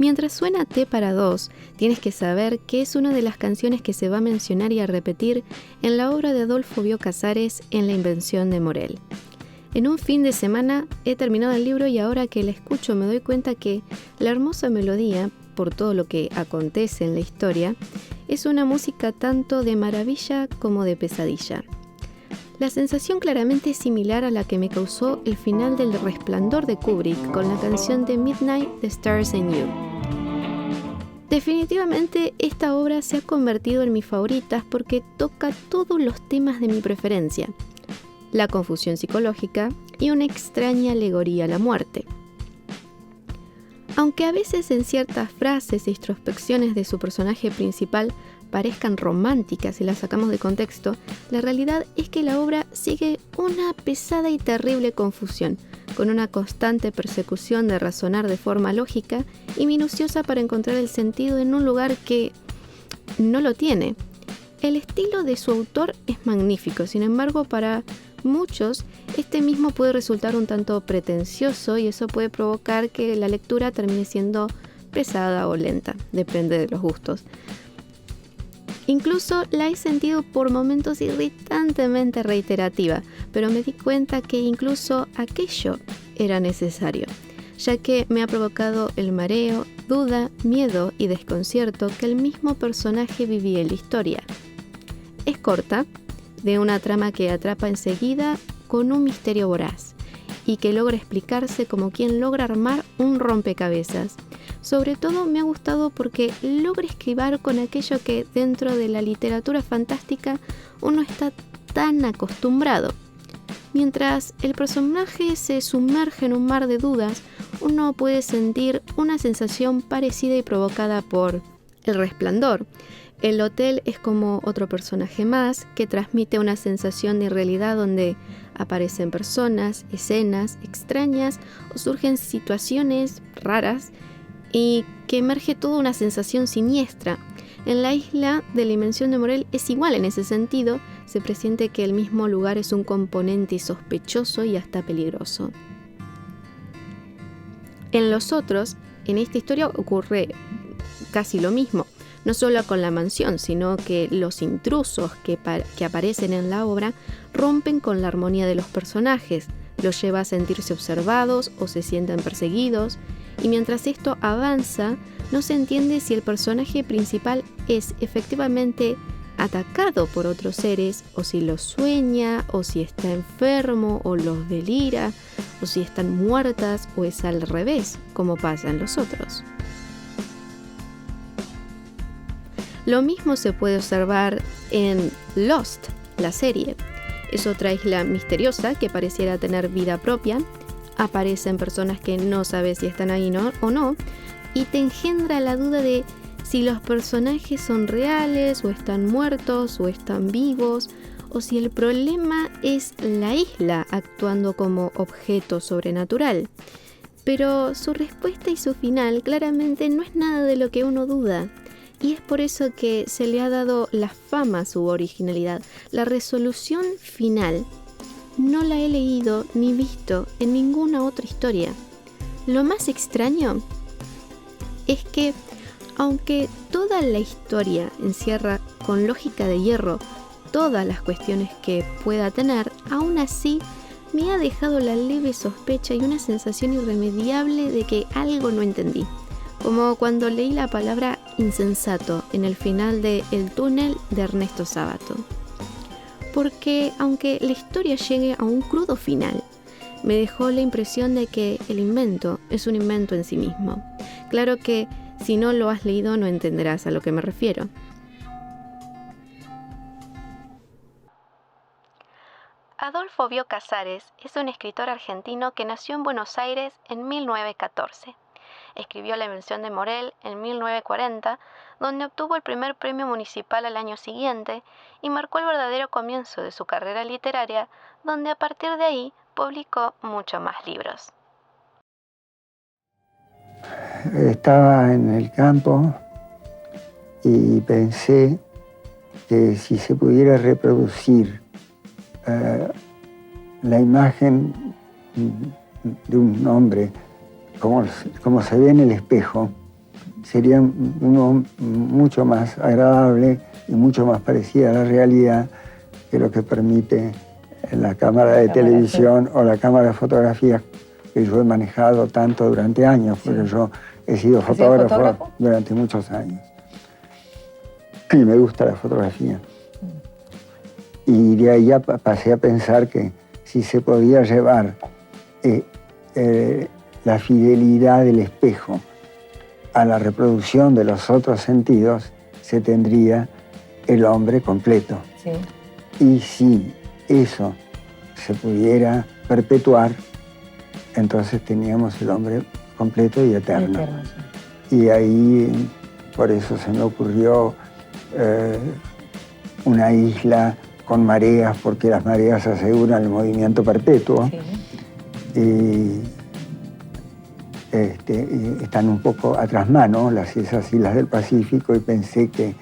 Mientras suena T para dos, tienes que saber que es una de las canciones que se va a mencionar y a repetir en la obra de Adolfo Bioy Casares en La invención de Morel. En un fin de semana he terminado el libro y ahora que la escucho me doy cuenta que la hermosa melodía, por todo lo que acontece en la historia, es una música tanto de maravilla como de pesadilla. La sensación claramente es similar a la que me causó el final del Resplandor de Kubrick con la canción de Midnight, The Stars and You. Definitivamente esta obra se ha convertido en mis favoritas porque toca todos los temas de mi preferencia, la confusión psicológica y una extraña alegoría a la muerte. Aunque a veces en ciertas frases e introspecciones de su personaje principal parezcan románticas si las sacamos de contexto, la realidad es que la obra sigue una pesada y terrible confusión, con una constante persecución de razonar de forma lógica y minuciosa para encontrar el sentido en un lugar que no lo tiene. El estilo de su autor es magnífico, sin embargo, para muchos este mismo puede resultar un tanto pretencioso y eso puede provocar que la lectura termine siendo pesada o lenta, depende de los gustos. Incluso la he sentido por momentos irritantemente reiterativa, pero me di cuenta que incluso aquello era necesario, ya que me ha provocado el mareo, duda, miedo y desconcierto que el mismo personaje vivía en la historia. Es corta, de una trama que atrapa enseguida con un misterio voraz y que logra explicarse como quien logra armar un rompecabezas. Sobre todo me ha gustado porque logra esquivar con aquello que dentro de la literatura fantástica uno está tan acostumbrado. Mientras el personaje se sumerge en un mar de dudas, uno puede sentir una sensación parecida y provocada por El Resplandor. El hotel es como otro personaje más que transmite una sensación de irrealidad donde aparecen personas, escenas extrañas o surgen situaciones raras y que emerge toda una sensación siniestra. En la isla de La invención de Morel es igual en ese sentido, se presiente que el mismo lugar es un componente sospechoso y hasta peligroso. En Los Otros, en esta historia ocurre casi lo mismo, no solo con la mansión, sino que los intrusos que aparecen en la obra rompen con la armonía de los personajes, los lleva a sentirse observados o se sienten perseguidos, y mientras esto avanza, no se entiende si el personaje principal es efectivamente atacado por otros seres, o si los sueña, o si está enfermo, o los delira, o si están muertas, o es al revés, como pasa en Los Otros. Lo mismo se puede observar en Lost, la serie. Es otra isla misteriosa que pareciera tener vida propia. Aparecen personas que no sabes si están ahí o no, y te engendra la duda de si los personajes son reales, o están muertos, o están vivos, o si el problema es la isla actuando como objeto sobrenatural. Pero su respuesta y su final claramente no es nada de lo que uno duda. Y es por eso que se le ha dado la fama a su originalidad. La resolución final no la he leído ni visto en ninguna otra historia. Lo más extraño es que, aunque toda la historia encierra con lógica de hierro todas las cuestiones que pueda tener, aún así me ha dejado la leve sospecha y una sensación irremediable de que algo no entendí. Como cuando leí la palabra insensato en el final de El túnel de Ernesto Sábato. Porque aunque la historia llegue a un crudo final, me dejó la impresión de que el invento es un invento en sí mismo. Claro que si no lo has leído no entenderás a lo que me refiero. Adolfo Bioy Casares es un escritor argentino que nació en Buenos Aires en 1914. Escribió La invención de Morel en 1940, donde obtuvo el primer premio municipal al año siguiente y marcó el verdadero comienzo de su carrera literaria, donde a partir de ahí publicó muchos más libros. Estaba en el campo y pensé que si se pudiera reproducir la imagen de un hombre como se ve en el espejo, sería uno mucho más agradable y mucho más parecida a la realidad que lo que permite la cámara de televisión o la cámara de fotografía que yo he manejado tanto durante años, porque yo he sido fotógrafo durante muchos años. Y me gusta la fotografía. Y de ahí ya pasé a pensar que si se podía llevar la fidelidad del espejo a la reproducción de los otros sentidos, se tendría el hombre completo. Sí. Y si eso se pudiera perpetuar, entonces teníamos el hombre completo y eterno. Sí. Y ahí, por eso se me ocurrió una isla con mareas, porque las mareas aseguran el movimiento perpetuo. Sí. Y están un poco a trasmano esas islas del Pacífico, y pensé que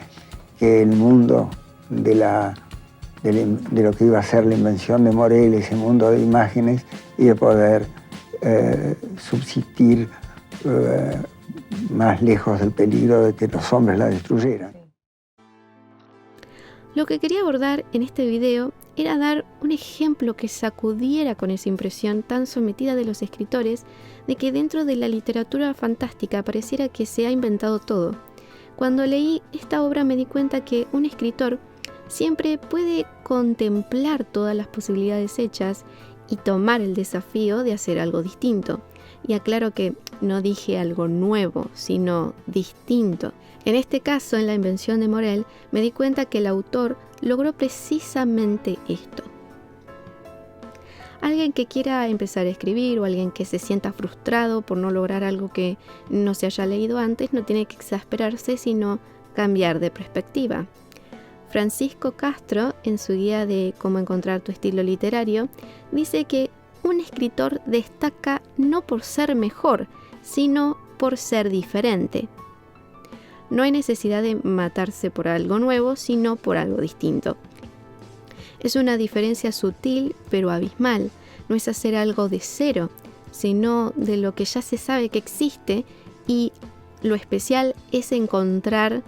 el mundo de lo que iba a ser la invención de Morel, ese mundo de imágenes, iba a poder subsistir más lejos del peligro de que los hombres la destruyeran. Lo que quería abordar en este video era dar un ejemplo que sacudiera con esa impresión tan sometida de los escritores de que dentro de la literatura fantástica pareciera que se ha inventado todo. Cuando leí esta obra me di cuenta que un escritor siempre puede contemplar todas las posibilidades hechas y tomar el desafío de hacer algo distinto. Y aclaro que no dije algo nuevo, sino distinto. En este caso, en La invención de Morel, me di cuenta que el autor logró precisamente esto. Alguien que quiera empezar a escribir o alguien que se sienta frustrado por no lograr algo que no se haya leído antes, no tiene que exasperarse, sino cambiar de perspectiva. Francisco Castro, en su guía de Cómo encontrar tu estilo literario, dice que un escritor destaca no por ser mejor, sino por ser diferente. No hay necesidad de matarse por algo nuevo, sino por algo distinto. Es una diferencia sutil, pero abismal. No es hacer algo de cero, sino de lo que ya se sabe que existe, y lo especial es encontrar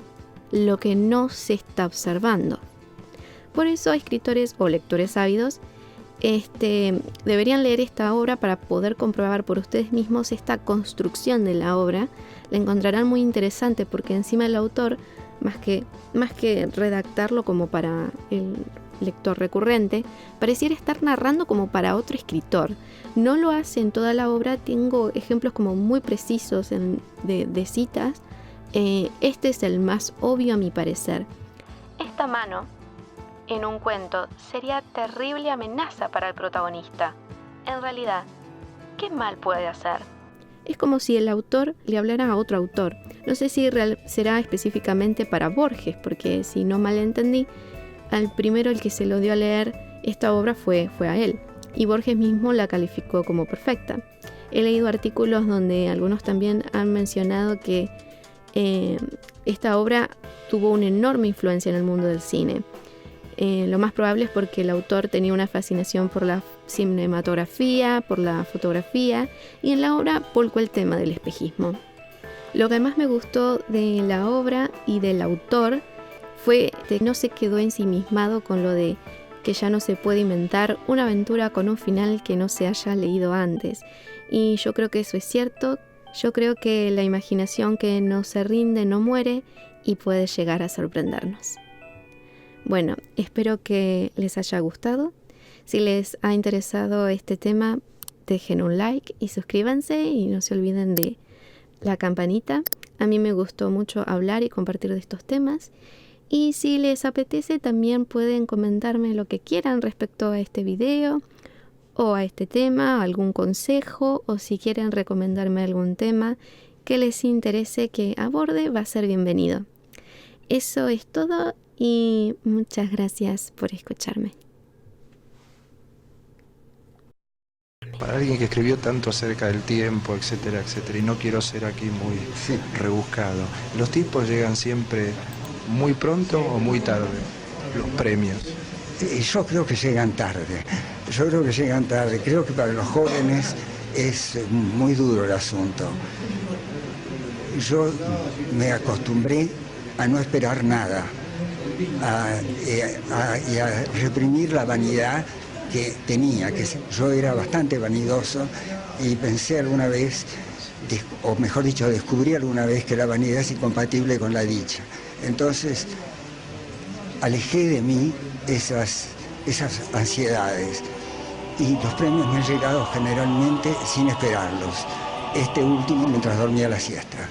lo que no se está observando. Por eso escritores o lectores ávidos deberían leer esta obra para poder comprobar por ustedes mismos esta construcción de la obra. La encontrarán muy interesante porque encima el autor, más que redactarlo como para el lector recurrente, pareciera estar narrando como para otro escritor. No lo hace en toda la obra, tengo ejemplos como muy precisos de citas. Este es el más obvio a mi parecer. Esta mano en un cuento sería terrible amenaza para el protagonista. En realidad, ¿qué mal puede hacer? Es como si el autor le hablara a otro autor. No sé si será específicamente para Borges, porque si no mal entendí, al primero el que se lo dio a leer esta obra fue a él, y Borges mismo la calificó como perfecta. He leído artículos donde algunos también han mencionado que esta obra tuvo una enorme influencia en el mundo del cine. Lo más probable es porque el autor tenía una fascinación por la cinematografía, por la fotografía, y en la obra volcó el tema del espejismo. Lo que más me gustó de la obra y del autor fue que no se quedó ensimismado con lo de que ya no se puede inventar una aventura con un final que no se haya leído antes. Y yo creo que eso es cierto. Yo creo que la imaginación que no se rinde no muere y puede llegar a sorprendernos. Bueno, espero que les haya gustado. Si les ha interesado este tema, dejen un like y suscríbanse y no se olviden de la campanita. A mí me gustó mucho hablar y compartir de estos temas. Y si les apetece, también pueden comentarme lo que quieran respecto a este video o a este tema, algún consejo, o si quieren recomendarme algún tema que les interese que aborde va a ser bienvenido. Eso es todo y muchas gracias por escucharme. Para alguien que escribió tanto acerca del tiempo, etcétera, etcétera, y no quiero ser aquí muy rebuscado, ¿los tipos llegan siempre muy pronto o muy tarde, los premios? Yo creo que llegan tarde. Creo que para los jóvenes es muy duro el asunto. Yo me acostumbré a no esperar nada, y a reprimir la vanidad que tenía, que yo era bastante vanidoso y pensé alguna vez, o mejor dicho, descubrí alguna vez que la vanidad es incompatible con la dicha. Entonces, alejé de mí esas ansiedades y los premios me han llegado generalmente sin esperarlos. Este último mientras dormía la siesta.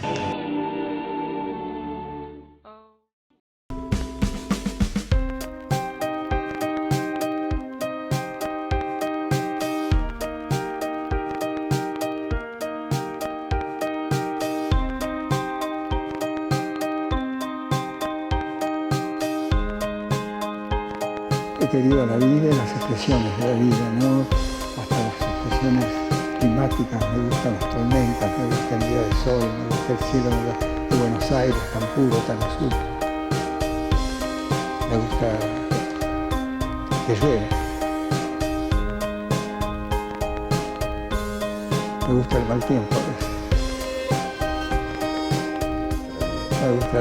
He querido la vida y las expresiones de la vida, no hasta las expresiones climáticas. Me gustan las tormentas, me gusta el día de sol, me gusta el cielo de Buenos Aires, tan puro, tan azul. Me gusta que llueve. Me gusta el mal tiempo. Me gusta